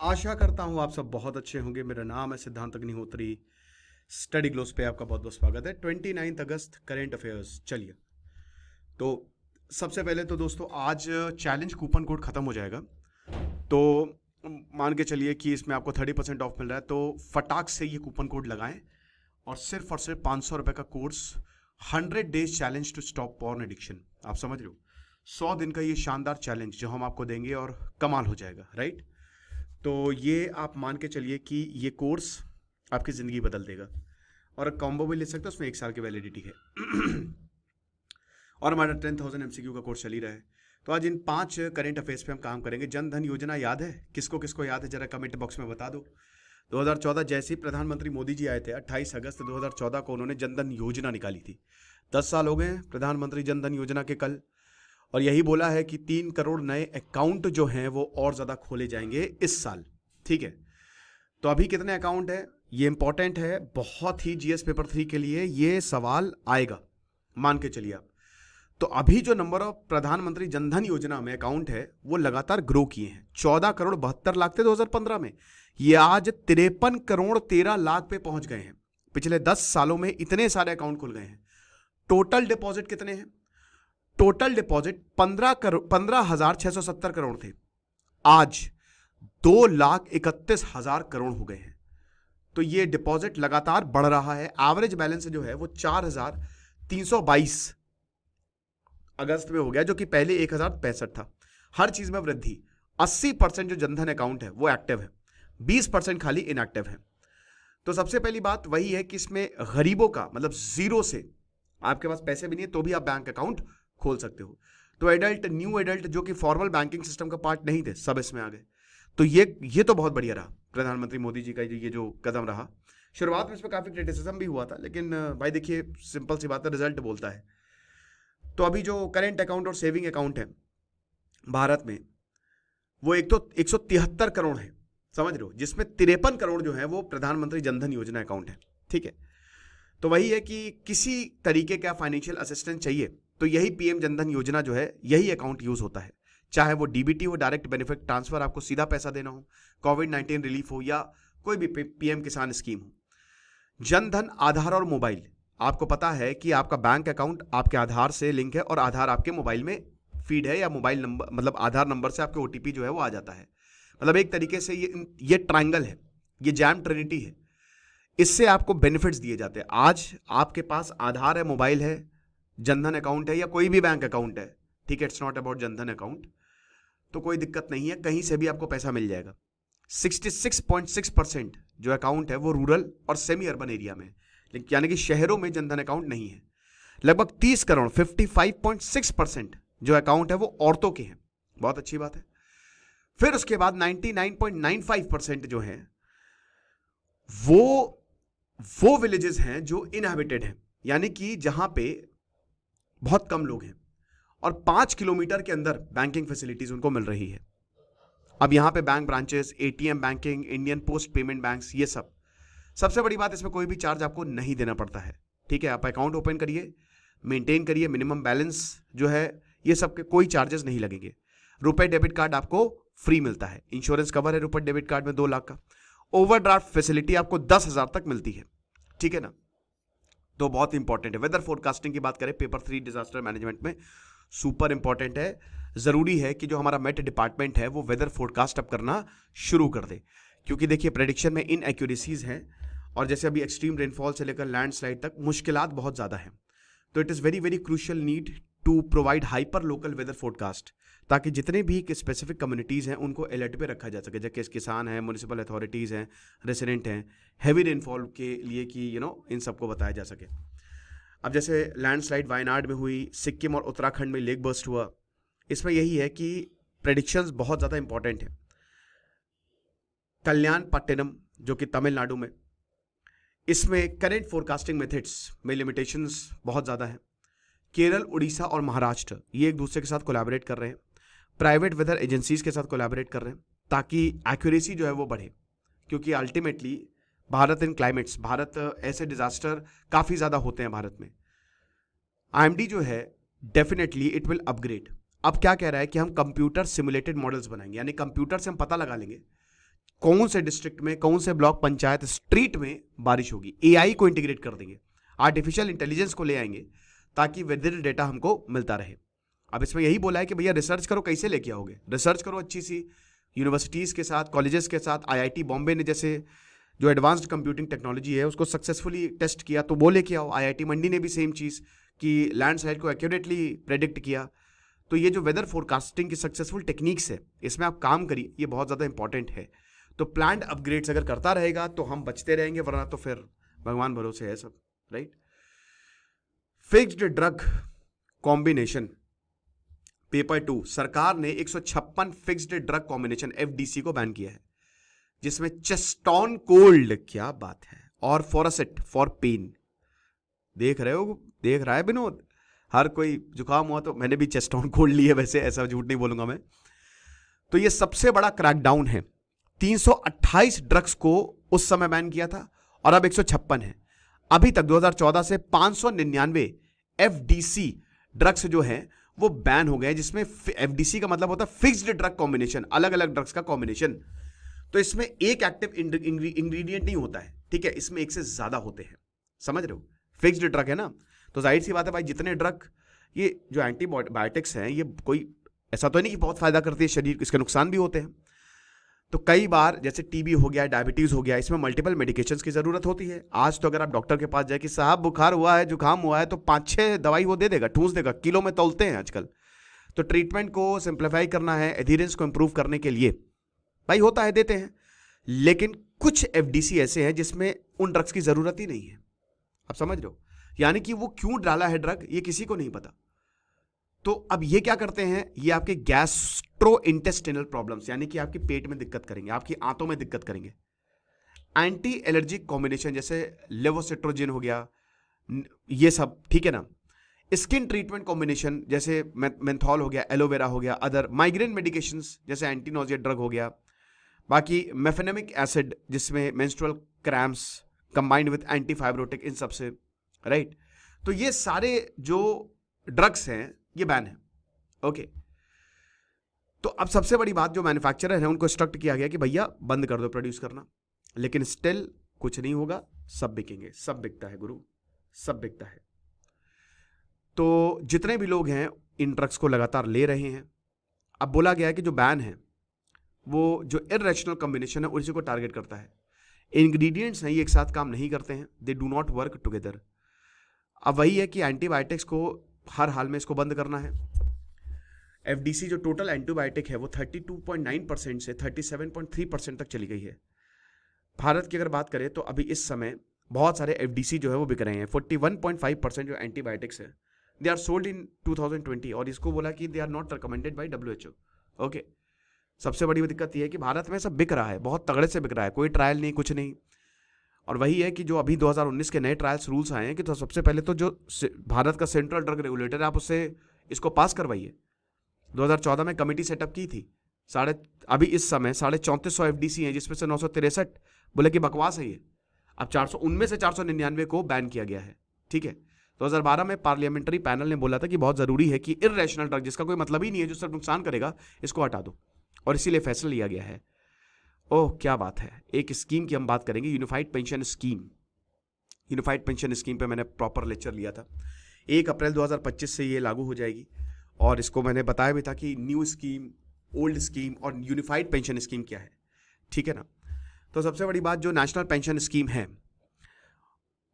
आशा करता हूँ आप सब बहुत अच्छे होंगे। मेरा नाम है सिद्धांत अग्निहोत्री। स्टडी ग्लोस पे आपका बहुत बहुत स्वागत है। 29 अगस्त करेंट अफेयर्स। चलिए, तो सबसे पहले तो दोस्तों आज चैलेंज कूपन कोड ख़त्म हो जाएगा, तो मान के चलिए कि इसमें आपको 30% ऑफ मिल रहा है, तो फटाक से ये कूपन कोड लगाएं और सिर्फ 500 रुपये का course 100 days challenge to stop porn addiction. आप समझ रहे हो, 100 दिन का ये शानदार चैलेंज जो हम आपको देंगे और कमाल हो जाएगा, राइट। तो ये आप मान के चलिए कि ये कोर्स आपकी ज़िंदगी बदल देगा। और कॉम्बो भी ले सकते हो, उसमें 1 साल की वैलिडिटी है। और हमारा 10,000 MCQ का कोर्स चल ही रहा है। तो आज इन 5 करेंट अफेयर्स पे हम काम करेंगे। जन धन योजना याद है? किसको किसको याद है जरा कमेंट बॉक्स में बता दो। 2014 जैसे ही प्रधानमंत्री मोदी जी आए थे, 28 अगस्त 2014 को उन्होंने जन धन योजना निकाली थी। 10 साल हो गए हैं प्रधानमंत्री जन धन योजना के कल, और यही बोला है कि 3 करोड़ नए अकाउंट जो हैं वो और ज़्यादा खोले जाएंगे इस साल। ठीक है, तो अभी कितने अकाउंट है ये इंपॉर्टेंट है बहुत ही। जीएस पेपर 3 के लिए ये सवाल आएगा, मान के चलिए आप। तो अभी जो नंबर ऑफ प्रधानमंत्री जनधन योजना में अकाउंट है वो लगातार ग्रो किए हैं। 14 करोड़ 72 लाख थे 2015 में, ये आज 53 करोड़ 13 लाख पे पहुंच गए हैं। पिछले 10 सालों में इतने सारे अकाउंट खुल गए हैं। टोटल डिपॉजिट कितने हैं? टोटल डिपॉजिट 15,670 करोड़ थे, आज 2,31,000 करोड़ हो गए हैं। तो ये डिपॉजिट लगातार बढ़ रहा है। एवरेज बैलेंस जो है वो 4,322 अगस्त में हो गया, जो कि पहले 1,065 था। हर चीज में वृद्धि। 80% जो जनधन अकाउंट है वो एक्टिव है, 20% खाली इनएक्टिव है। तो सबसे पहली बात वही है कि इसमें गरीबों का मतलब जीरो से, आपके पास पैसे भी नहीं है तो भी आप बैंक अकाउंट खोल सकते हो। तो एडल्ट, न्यू एडल्ट जो कि फॉर्मल बैंकिंग सिस्टम का पार्ट नहीं थे, सब इसमें आ गए। तो ये तो बहुत बढ़िया रहा प्रधानमंत्री मोदी जी का ये जो कदम रहा। शुरुआत में इस पर काफी क्रिटिसिज्म भी हुआ था, लेकिन भाई देखिए सिंपल सी बात है, रिजल्ट बोलता है। तो अभी जो करेंट अकाउंट और सेविंग अकाउंट है भारत में वो 173 करोड़ है, समझ रहे हो, जिसमें 53 करोड़ जो है वो प्रधानमंत्री जनधन योजना अकाउंट है। ठीक है, तो वही है कि किसी तरीके का फाइनेंशियल असिस्टेंस चाहिए तो यही पीएम जनधन योजना जो है यही अकाउंट यूज होता है। चाहे वो डीबीटी हो, डायरेक्ट बेनिफिट ट्रांसफर, आपको सीधा पैसा देना हो, कोविड-19 रिलीफ हो, या कोई भी पीएम किसान स्कीम हो। जनधन आधार और मोबाइल, आपको पता है कि आपका बैंक अकाउंट आपके आधार से लिंक है और आधार आपके मोबाइल में फीड है, या मोबाइल नंबर मतलब आधार नंबर से आपके ओटीपी जो है वो आ जाता है। मतलब एक तरीके से ये ट्रायंगल है, ये जैम ट्रिनिटी है। इससे आपको बेनिफिट्स दिए जाते हैं। आज आपके पास आधार है, मोबाइल है, जनधन अकाउंट है, या कोई भी बैंक अकाउंट है, ठीक है, it's not about Jan Dhan account, तो कोई दिक्कत नहीं है, कहीं से भी आपको पैसा मिल जाएगा। 66.6% जो अकाउंट है वो रूरल और सेमी अर्बन एरिया में, यानी कि शहरों में जनधन अकाउंट नहीं है। लगभग 30 करोड़ 55.6% जो अकाउंट है वो औरतों के हैं, बहुत अच्छी बात है। फिर उसके बाद 99.95% जो है वो विलेजेस हैं जो इनहैबिटेड हैं, यानी कि जहां पे बहुत कम लोग हैं और 5 किलोमीटर के अंदर बैंकिंग फैसिलिटीज उनको मिल रही है। अब यहां पे bank branches, ATM banking, Indian post payment banks, ये सब। सबसे बड़ी बात, इसमें कोई भी चार्ज आपको नहीं देना पड़ता है। ठीक है, आप अकाउंट ओपन करिए, मेंटेन करिए, मिनिमम बैलेंस जो है ये सब के कोई चार्जेस नहीं लगेंगे। रुपए डेबिट कार्ड आपको फ्री मिलता है, इंश्योरेंस कवर है रुपए डेबिट कार्ड में 2 लाख का। ओवरड्राफ्ट फैसिलिटी आपको 10,000 तक मिलती है। ठीक है ना, तो बहुत इंपॉर्टेंट है। वेदर फोरकास्टिंग की बात करें पेपर 3 डिजास्टर मैनेजमेंट में, सुपर इंपॉर्टेंट है। जरूरी है कि जो हमारा मेट डिपार्टमेंट है वो वेदर फोरकास्ट अब करना शुरू कर दे, क्योंकि देखिए प्रेडिक्शन में इनएक्यूरेसीज हैं, और जैसे अभी एक्सट्रीम रेनफॉल से लेकर लैंडस्लाइड तक मुश्किलात बहुत ज्यादा है। तो it is very very crucial need to provide hyper local weather forecast, ताकि जितने भी स्पेसिफिक कम्युनिटीज हैं उनको अलर्ट पे रखा जा सके, जैसे किसान हैं, म्यूनिसिपल अथॉरिटीज हैं, रेसिडेंट हैं, हैवी रेनफॉल के लिए कि इन सबको बताया जा सके। अब जैसे लैंडस्लाइड वायनाड में हुई, सिक्किम और उत्तराखंड में लेक बर्स्ट हुआ, इसमें यही है कि प्रेडिक्शंस बहुत ज़्यादा इंपॉर्टेंट है। कल्याणपट्टनम जो कि तमिलनाडु में, इसमें करेंट फोरकास्टिंग मेथड्स में लिमिटेशंस बहुत ज़्यादा है। केरल, उड़ीसा और महाराष्ट्र ये एक दूसरे के साथ कोलैबोरेट कर रहे हैं, प्राइवेट वेदर एजेंसीज के साथ कोलैबोरेट कर रहे हैं, ताकि एक्यूरेसी जो है वो बढ़े। क्योंकि अल्टीमेटली भारत इन क्लाइमेट्स, भारत ऐसे डिजास्टर काफ़ी ज़्यादा होते हैं भारत में। आईएमडी जो है डेफिनेटली इट विल अपग्रेड। अब क्या कह रहा है कि हम कंप्यूटर सिमुलेटेड मॉडल्स बनाएंगे, यानी कंप्यूटर से हम पता लगा लेंगे कौन से डिस्ट्रिक्ट में, कौन से ब्लॉक, पंचायत, स्ट्रीट में बारिश होगी। एआई को इंटीग्रेट कर देंगे, आर्टिफिशियल इंटेलिजेंस को ले आएंगे ताकि वेदर डेटा हमको मिलता रहे। अब इसमें यही बोला है कि भैया रिसर्च करो, कैसे लेके आओगे? रिसर्च करो अच्छी सी यूनिवर्सिटीज़ के साथ, कॉलेजेस के साथ। आईआईटी बॉम्बे ने जैसे जो एडवांस्ड कंप्यूटिंग टेक्नोलॉजी है उसको सक्सेसफुली टेस्ट किया, तो वो लेके आओ। आईआईटी मंडी ने भी सेम चीज़ कि लैंडस्लाइड को एक्यूरेटली प्रेडिक्ट किया। तो ये जो वेदर फोरकास्टिंग की सक्सेसफुल टेक्निक्स है, इसमें आप काम करिए, ये बहुत ज़्यादा इंपॉर्टेंट है। तो प्लान्ड अपग्रेड्स अगर करता रहेगा तो हम बचते रहेंगे, वरना तो फिर भगवान भरोसे है सब, right. Fixed drug combination paper 2, सरकार ने 156 फिक्स्ड ड्रग कॉम्बिनेशन एफडीसी को बैन किया है, जिसमें चेस्टोन कोल्ड, क्या बात है, और फॉरासेट फॉर पेन। देख रहा है विनोद, हर कोई जुकाम हुआ तो मैंने भी चेस्टोन कोल्ड ली है, वैसे ऐसा झूठ नहीं बोलूंगा मैं। तो ये सबसे बड़ा क्रैकडाउन है। 328 ड्रग्स को उस समय बैन किया था और अब 156 है। अभी तक 2014 से 599 एफडीसी ड्रग्स जो हैं वो बैन हो गए, जिसमें एफडीसी का मतलब होता है फिक्स्ड ड्रग कॉम्बिनेशन, अलग अलग ड्रग्स का कॉम्बिनेशन। तो इसमें एक एक्टिव इंग्रेडिएंट नहीं होता है, ठीक है, इसमें एक से ज्यादा होते हैं, समझ रहे हो। फिक्स्ड ड्रग है ना, तो जाहिर सी बात है भाई, जितने ड्रग, ये जो एंटीबायोटिक्स हैं, ये कोई ऐसा तो नहीं कि बहुत फायदा करती है शरीर, इसके नुकसान भी होते हैं। तो कई बार जैसे टीबी हो गया, डायबिटीज हो गया, इसमें मल्टीपल मेडिकेशंस की जरूरत होती है। आज तो अगर आप डॉक्टर के पास जाए कि साहब बुखार हुआ है, जुकाम हुआ है, तो 5-6 दवाई वो दे देगा, ठूस देगा, किलो में तौलते हैं आजकल। तो ट्रीटमेंट को सिंप्लीफाई करना है, एडहेरेंस को इंप्रूव करने के लिए भाई होता है, देते हैं। लेकिन कुछ एफडीसी ऐसे हैं जिसमें उन ड्रग्स की जरूरत ही नहीं है, आप समझ रहे हो। यानी कि वो क्यों डाला है ड्रग, ये किसी को नहीं पता। तो अब ये क्या करते हैं, ये आपके गैस्ट्रो इंटेस्टिनल प्रॉब्लम्स, यानी कि आपके पेट में दिक्कत करेंगे, आपकी आंतों में दिक्कत करेंगे। एंटी एलर्जिक कॉम्बिनेशन जैसे लेवोसिट्रोजिन हो गया, ये सब, ठीक है ना। स्किन ट्रीटमेंट कॉम्बिनेशन जैसे मेंथॉल हो गया, एलोवेरा हो गया, अदर माइग्रेन मेडिकेशंस जैसे एंटीनोजिया ड्रग हो गया, बाकी मेफेनेमिक एसिड जिसमें मेंस्ट्रुअल क्रैम्प्स कंबाइंड विद एंटीफाइब्रोटिक, इन सब से, राइट। तो ये सारे जो ड्रग्स हैं ये बैन है, ओके। तो अब सबसे बड़ी बात, जो मैन्युफैक्चरर है उनको इंस्ट्रक्ट किया गया कि भैया बंद कर दो प्रोड्यूस करना, लेकिन स्टिल कुछ नहीं होगा, सब बिकेंगे, सब बिकता है गुरु, सब बिकता है। तो जितने भी लोग हैं इन ड्रग्स को लगातार ले रहे हैं। अब बोला गया है कि जो बैन है वो जो इररेशनल कॉम्बिनेशन है उसी को टारगेट करता है। इंग्रेडिएंट्स हैं ये एक साथ काम नहीं करते हैं, they do not work together. अब वही है कि एंटीबायोटिक्स को हर हाल में इसको बंद करना है। एफडीसी जो टोटल एंटीबायोटिक है वो 32.9% से 37.3% तक चली गई है। भारत की अगर बात करें तो अभी इस समय बहुत सारे एफडीसी जो है वो बिक रहे हैं। 41.5% जो एंटीबायोटिक्स है दे आर सोल्ड इन 2020, और इसको बोला कि they are not recommended by WHO, okay. सबसे बड़ी दिक्कत ये है कि भारत में सब बिक रहा है, बहुत तगड़े से बिक रहा है, कोई ट्रायल नहीं, कुछ नहीं। और वही है कि जो अभी 2019 के नए ट्रायल्स रूल्स आए हैं कि तो सबसे पहले तो जो भारत का सेंट्रल ड्रग रेगुलेटर है आप उससे इसको पास करवाइए। 2014 में कमेटी सेटअप की थी, अभी इस समय 3450 एफडीसी हैं, जिसमें से 963 बोले कि बकवास है ये। अब 400 उनमें से 499 को बैन किया गया है, ठीक है। 2012 में पार्लियामेंट्री पैनल ने बोला था कि बहुत जरूरी है कि इररेशनल ड्रग, जिसका कोई मतलब ही नहीं है, जो सिर्फ नुकसान करेगा, इसको हटा दो, और इसीलिए फैसला लिया गया है। ओह क्या बात है। एक स्कीम की हम बात करेंगे, unified pension scheme. Unified pension scheme पे मैंने प्रॉपर लेक्चर लिया था। 1 अप्रैल 2025 से ये लागू हो जाएगी, और इसको मैंने बताया भी था कि न्यू स्कीम, ओल्ड स्कीम और यूनिफाइड पेंशन स्कीम क्या है, ठीक है ना। तो सबसे बड़ी बात, जो नेशनल पेंशन स्कीम है,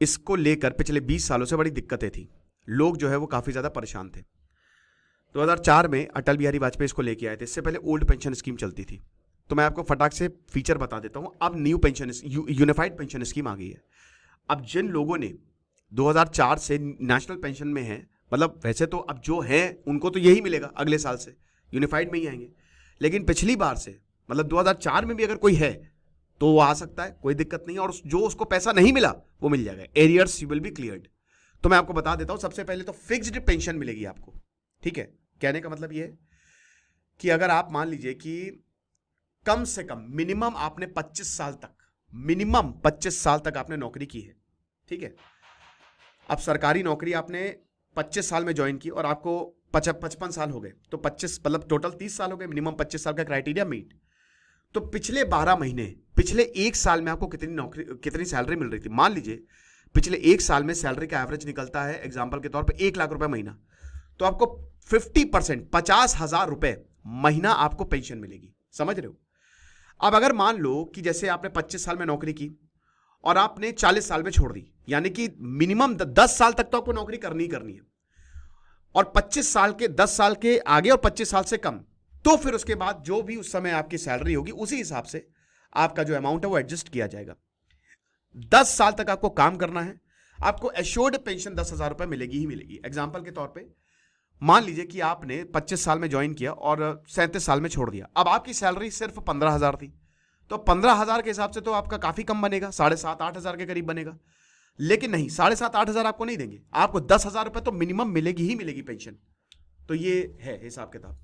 इसको लेकर पिछले 20 सालों से बड़ी दिक्कतें थी, लोग जो है वो काफ़ी ज़्यादा परेशान थे। 2004 में अटल बिहारी वाजपेयी इसको लेके आए थे। इससे पहले ओल्ड पेंशन स्कीम चलती थी। तो मैं आपको फटाक से फीचर बता देता हूं। अब new pension unified pension scheme आ गई है। अब जिन लोगों ने 2004 से नेशनल पेंशन में है, मतलब वैसे तो अब जो है उनको तो यही मिलेगा, अगले साल से यूनिफाइड में ही आएंगे, लेकिन पिछली बार से मतलब 2004 में भी अगर कोई है तो वो आ सकता है, कोई दिक्कत नहीं है, और जो उसको पैसा नहीं मिला वो मिल जाएगा, एरियर्स विल बी क्लियर्ड। तो मैं आपको बता देता हूं, सबसे पहले तो फिक्स्ड पेंशन मिलेगी आपको, ठीक है। कहने का मतलब ये है कि अगर आप मान लीजिए कि कम से कम मिनिमम आपने 25 साल तक, मिनिमम 25 साल तक आपने नौकरी की है, ठीक है। अब सरकारी नौकरी आपने 25 साल में ज्वाइन की और आपको 55 साल हो गए, तो 25 मतलब टोटल 30 साल हो गए, मिनिमम 25 साल का क्राइटेरिया मीट। तो पिछले 12 महीने, पिछले एक साल में आपको कितनी सैलरी मिल रही थी? मान लीजिए पिछले एक साल में सैलरी का एवरेज निकलता है एग्जाम्पल के तौर पे 1 लाख रुपए महीना, तो आपको 50%, 50,000 रुपए महीना आपको पेंशन मिलेगी। समझ रहे हो? अब अगर मान लो कि जैसे आपने 25 साल में नौकरी की और आपने 40 साल में छोड़ दी, यानी कि मिनिमम 10 साल तक तो आपको नौकरी करनी ही करनी है, और 25 साल के 10 साल के आगे और 25 साल से कम, तो फिर उसके बाद जो भी उस समय आपकी सैलरी होगी उसी हिसाब से आपका जो अमाउंट है वो एडजस्ट किया जाएगा। 10 साल तक आपको काम करना है, आपको एश्योर्ड पेंशन 10,000 रुपए मिलेगी ही मिलेगी। एग्जाम्पल के तौर पे मान लीजिए कि आपने 25 साल में ज्वाइन किया और 37 साल में छोड़ दिया, अब आपकी सैलरी सिर्फ 15,000 थी, तो 15,000 के हिसाब से तो आपका काफी कम बनेगा, 7,500-8,000 के करीब बनेगा। लेकिन नहीं, 7,500-8,000 आपको नहीं देंगे, आपको 10,000 रुपए तो मिनिमम मिलेगी ही मिलेगी पेंशन। तो ये है हिसाब किताब।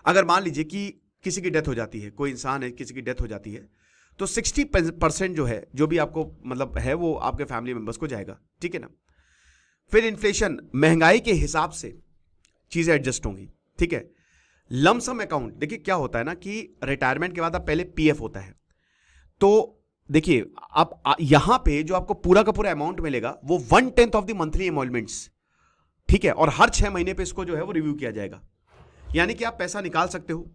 अगर मान लीजिए कि किसी की डेथ हो जाती है, कोई इंसान है किसी की डेथ हो जाती है, तो 60% जो है, जो भी आपको मतलब है, वो आपके फैमिली मेंबर्स को जाएगा, ठीक है ना। फिर इन्फ्लेशन, महंगाई के हिसाब से चीजें एडजस्ट होंगी, ठीक है। लमसम अकाउंट, देखिए क्या होता है ना कि रिटायरमेंट के बाद आप पहले पीएफ होता है, तो देखिए आप यहां पे जो आपको पूरा का पूरा अमाउंट मिलेगा वो 1/10 ऑफ द मंथली एमोलमेंट्स, ठीक है, और हर 6 महीने पे इसको जो है वो रिव्यू किया जाएगा, यानी कि आप पैसा निकाल सकते हो।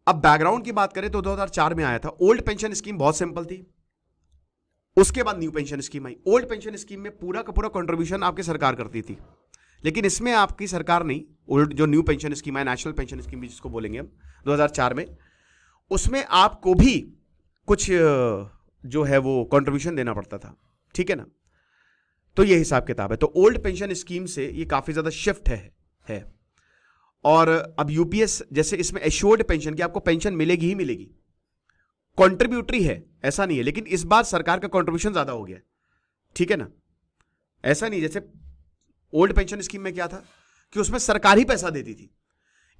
अब बैकग्राउंड की बात करें तो 2004 में आया था। ओल्ड पेंशन स्कीम बहुत सिंपल थी, उसके बाद न्यू पेंशन स्कीम आई। ओल्ड पेंशन स्कीम में पूरा का पूरा कंट्रीब्यूशन आपकी सरकार करती थी, लेकिन इसमें आपकी सरकार नहीं। ओल्ड जो न्यू पेंशन स्कीम है, नेशनल पेंशन स्कीम भी जिसको बोलेंगे हम, 2004 में, उसमें आपको भी कुछ जो है वो कंट्रीब्यूशन देना पड़ता था, ठीक है ना। तो ये हिसाब किताब है। तो ओल्ड पेंशन स्कीम से ये काफी ज्यादा शिफ्ट है। और अब यूपीएस जैसे इसमें एश्योर्ड पेंशन की आपको पेंशन मिलेगी ही मिलेगी, कॉन्ट्रीब्यूटरी है ऐसा नहीं है, लेकिन इस बार सरकार का कॉन्ट्रीब्यूशन ज्यादा हो गया, ठीक है ना। ऐसा नहीं जैसे ओल्ड पेंशन स्कीम में क्या था कि उसमें सरकार ही पैसा देती थी,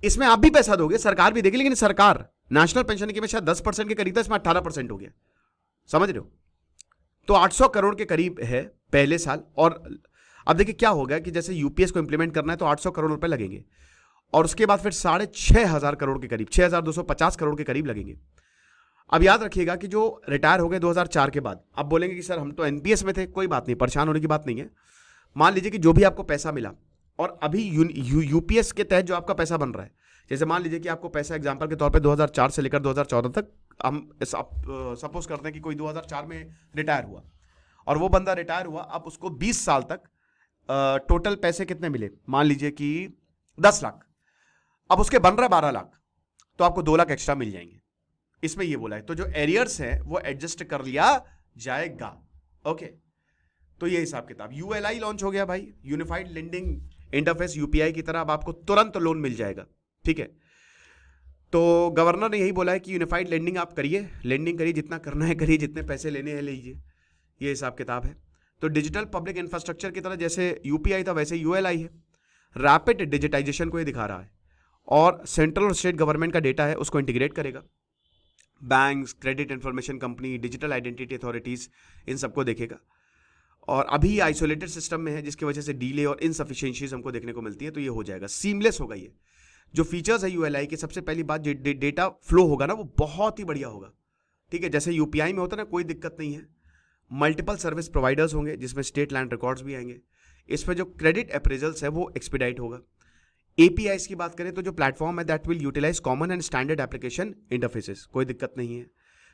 इसमें आप भी पैसा दोगे, सरकार भी देगी, लेकिन सरकार नेशनल पेंशन की में शायद 10% के करीब था, इसमें 18% हो गया। समझ रहे हो? तो 800 करोड़ के करीब है पहले साल। और अब देखिए क्या हो गया कि जैसे यूपीएस को इंप्लीमेंट करना है तो 800 करोड़ रुपए लगेंगे, और उसके बाद फिर 6,500 करोड़ के करीब, 6,250 करोड़ के करीब लगेंगे। अब याद रखिएगा कि जो रिटायर हो गए 2004 के बाद, अब बोलेंगे कि सर हम तो एनपीएस में थे, कोई बात नहीं, परेशान होने की बात नहीं है। मान लीजिए कि जो भी आपको पैसा मिला और अभी यूपीएस के तहत जो आपका पैसा बन रहा है, जैसे मान लीजिए कि आपको पैसा एग्जांपल के तौर पे 2004 से लेकर 2014 तक, हम सपोज करते हैं कि कोई 2004 में रिटायर हुआ और वो बंदा रिटायर हुआ, अब उसको 20 साल तक टोटल पैसे कितने मिले, मान लीजिए कि 10 लाख, अब उसके बन रहा है 12 लाख, तो आपको 2 लाख एक्स्ट्रा मिल जाएंगे। इसमें ये बोला है, तो जो एरियर्स है वो एडजस्ट कर लिया जाएगा। ओके, तो ये हिसाब किताब। यूएलआई लॉन्च हो गया भाई, यूनिफाइड लेंडिंग इंटरफेस, यूपीआई की तरह अब आपको तुरंत लोन मिल जाएगा, ठीक है। तो गवर्नर ने यही बोला है कि यूनिफाइड लेंडिंग आप करिए, लेंडिंग करिए, जितना करना है करिए, जितने पैसे लेने हैं लीजिए, ये हिसाब किताब है। तो डिजिटल पब्लिक इंफ्रास्ट्रक्चर की तरह जैसे यूपीआई था वैसे यूएलआई है, रैपिड डिजिटाइजेशन को ये दिखा रहा है, और सेंट्रल और स्टेट गवर्नमेंट का डेटा है उसको इंटीग्रेट करेगा। Banks, credit information company, digital identity authorities, इन सबको देखेगा। और अभी आइसोलेटेड सिस्टम में है, जिसकी वजह से डीले और इनसफिशिएंसीज हमको देखने को मिलती है। तो ये हो जाएगा, सीमलेस होगा। ये जो फीचर्स है यूएलआई के, सबसे पहली बात डेटा फ्लो होगा ना, वो बहुत ही बढ़िया होगा, ठीक है। जैसे यूपीआई में होता है ना, कोई दिक्कत नहीं है। मल्टीपल सर्विस प्रोवाइडर्स होंगे जिसमें स्टेट लैंड रिकॉर्ड्स भी आएंगे। इसमें जो क्रेडिट अप्रेजल्स है वो एक्सपीडाइट होगा। एपीआईज की बात करें तो जो प्लेटफॉर्म है that will utilize common and standard application interfaces, कोई दिक्कत नहीं है।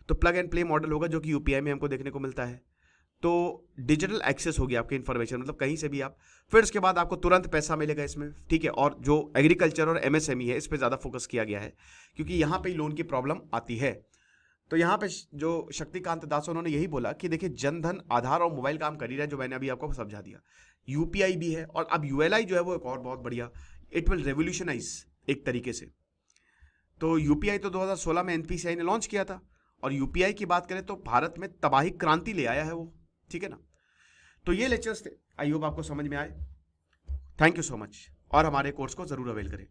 तो प्लग एंड प्ले मॉडल होगा जो कि यूपीआई में हमको देखने को मिलता है। तो डिजिटल एक्सेस होगी आपकी इन्फॉर्मेशन, मतलब कहीं से भी आप, फिर उसके बाद आपको तुरंत पैसा मिलेगा इसमें, ठीक है। और जो एग्रीकल्चर और एमएसएमई है, इस पर ज़्यादा फोकस किया गया है, क्योंकि यहाँ पे लोन की प्रॉब्लम आती है। तो यहाँ पे जो शक्तिकांत दास उन्होंने यही बोला कि देखिए जनधन, आधार और मोबाइल काम कर ही रहा है, जो मैंने अभी आपको समझा दिया। यूपीआई भी है, और अब यूएलआई जो है वो एक और बहुत बढ़िया, इट विल रेवोल्यूशनाइज एक तरीके से। तो यूपीआई तो 2016 में एनपीसीआई ने लॉन्च किया था, और यूपीआई की बात करें तो भारत में तबाही क्रांति ले आया है वो, ठीक है ना। तो ये लेक्चर्स थे, आई होप आपको समझ में आए। थैंक यू सो मच, और हमारे कोर्स को जरूर अवेल करें।